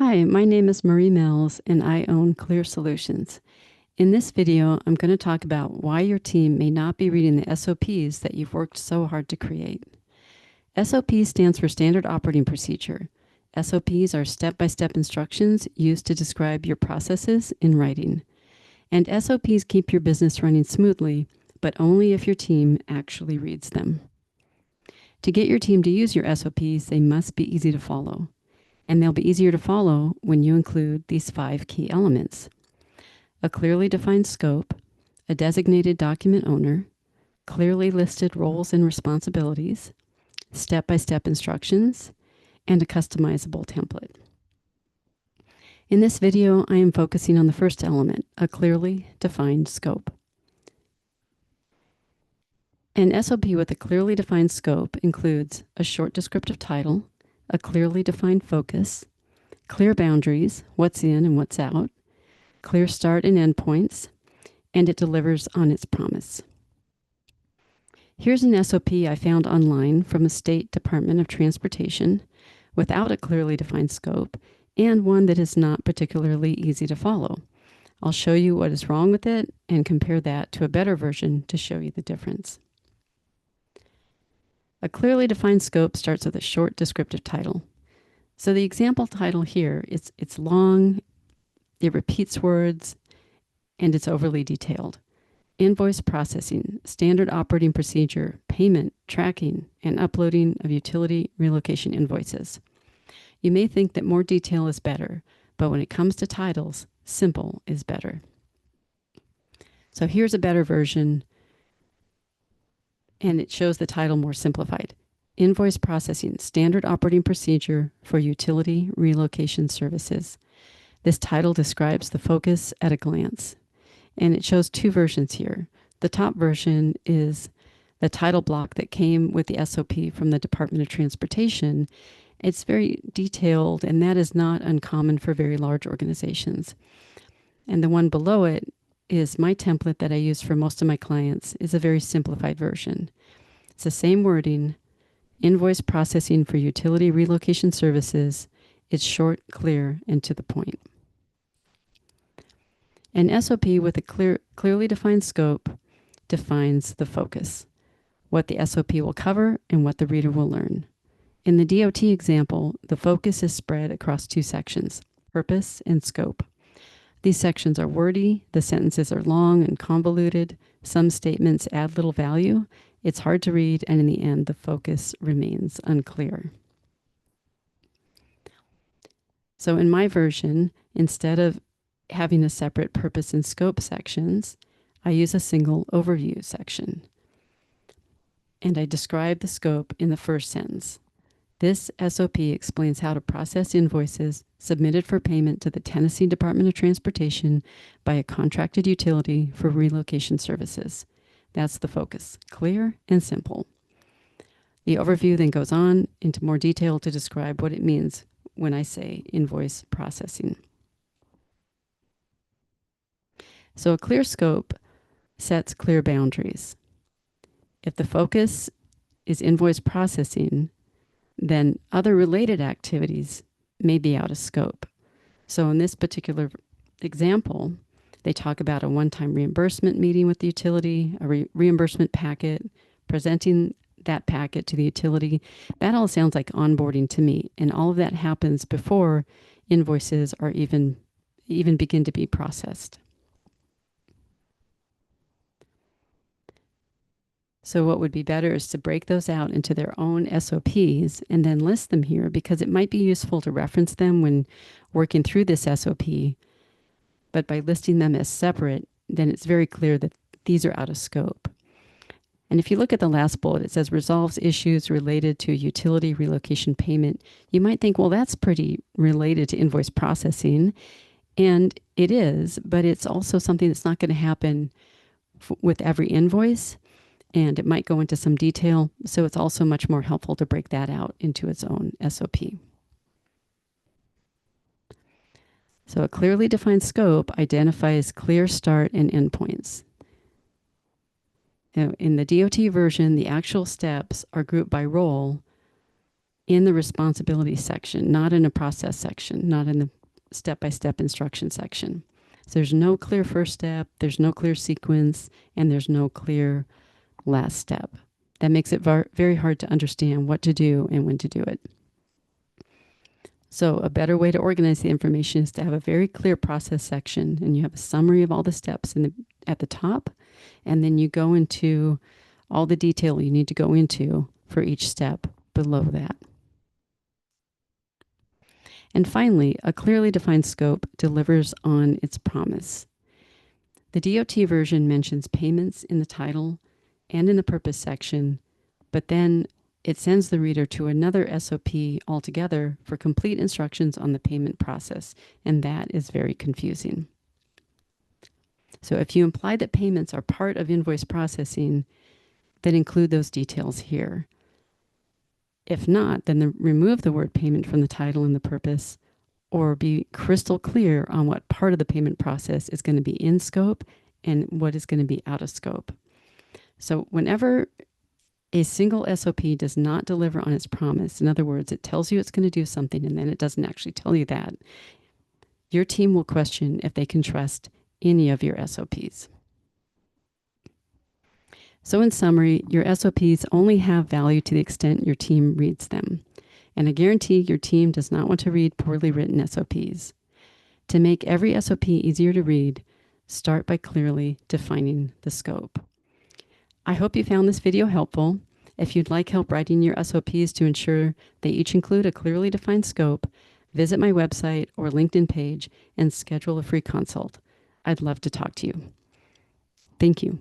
Hi, my name is Marie Mills and I own Clear Solutions. In this video, I'm going to talk about why your team may not be reading the SOPs that you've worked so hard to create. SOP stands for Standard Operating Procedure. SOPs are step-by-step instructions used to describe your processes in writing. And SOPs keep your business running smoothly, but only if your team actually reads them. To get your team to use your SOPs, they must be easy to follow. And they'll be easier to follow when you include these 5 key elements: a clearly defined scope, a designated document owner, clearly listed roles and responsibilities, step-by-step instructions, and a customizable template. In this video, I am focusing on the first element, a clearly defined scope. An SOP with a clearly defined scope includes a short descriptive title, a clearly defined focus, clear boundaries, what's in and what's out, clear start and end points, and it delivers on its promise. Here's an SOP I found online from a state Department of Transportation without a clearly defined scope and one that is not particularly easy to follow. I'll show you what is wrong with it and compare that to a better version to show you the difference. A clearly defined scope starts with a short descriptive title. So the example title here, it's long, it repeats words, and it's overly detailed. Invoice processing, standard operating procedure, payment, tracking, and uploading of utility relocation invoices. You may think that more detail is better, but when it comes to titles, simple is better. So here's a better version, and it shows the title more simplified. Invoice processing, standard operating procedure for utility relocation services. This title describes the focus at a glance. And it shows 2 versions here. The top version is the title block that came with the SOP from the Department of Transportation. It's very detailed, and that is not uncommon for very large organizations. And the one below it is my template that I use for most of my clients, is a very simplified version. It's the same wording, invoice processing for utility relocation services. It's short, clear, and to the point. An SOP with a clearly defined scope defines the focus, what the SOP will cover and what the reader will learn. In the DOT example, the focus is spread across 2 sections, purpose and scope. These sections are wordy, the sentences are long and convoluted, some statements add little value, it's hard to read, and in the end, the focus remains unclear. So in my version, instead of having a separate purpose and scope sections, I use a single overview section. And I describe the scope in the first sentence. This SOP explains how to process invoices submitted for payment to the Tennessee Department of Transportation by a contracted utility for relocation services. That's the focus, clear and simple. The overview then goes on into more detail to describe what it means when I say invoice processing. So a clear scope sets clear boundaries. If the focus is invoice processing, then other related activities may be out of scope. So in this particular example, they talk about a one-time reimbursement meeting with the utility, a reimbursement packet, presenting that packet to the utility. That all sounds like onboarding to me, and all of that happens before invoices are even begin to be processed. So what would be better is to break those out into their own SOPs and then list them here, because it might be useful to reference them when working through this SOP. But by listing them as separate, then it's very clear that these are out of scope. And if you look at the last bullet, it says resolves issues related to utility relocation payment. You might think, well, that's pretty related to invoice processing. And it is, but it's also something that's not going to happen with every invoice. And it might go into some detail. So it's also much more helpful to break that out into its own SOP. So a clearly defined scope identifies clear start and end points. Now, in the DOT version, the actual steps are grouped by role in the responsibility section, not in a process section, not in the step-by-step instruction section. So there's no clear first step, there's no clear sequence, and there's no clear last step. That makes it very hard to understand what to do and when to do it. So a better way to organize the information is to have a very clear process section, and you have a summary of all the steps at the top, and then you go into all the detail you need to go into for each step below that. And finally, a clearly defined scope delivers on its promise. The DOT version mentions payments in the title and in the purpose section, but then it sends the reader to another SOP altogether for complete instructions on the payment process, and that is very confusing. So if you imply that payments are part of invoice processing, then include those details here. If not, then remove the word payment from the title and the purpose, or be crystal clear on what part of the payment process is going to be in scope and what is going to be out of scope. So whenever a single SOP does not deliver on its promise, in other words, it tells you it's going to do something and then it doesn't actually tell you that, your team will question if they can trust any of your SOPs. So in summary, your SOPs only have value to the extent your team reads them. And I guarantee your team does not want to read poorly written SOPs. To make every SOP easier to read, start by clearly defining the scope. I hope you found this video helpful. If you'd like help writing your SOPs to ensure they each include a clearly defined scope, visit my website or LinkedIn page and schedule a free consult. I'd love to talk to you. Thank you.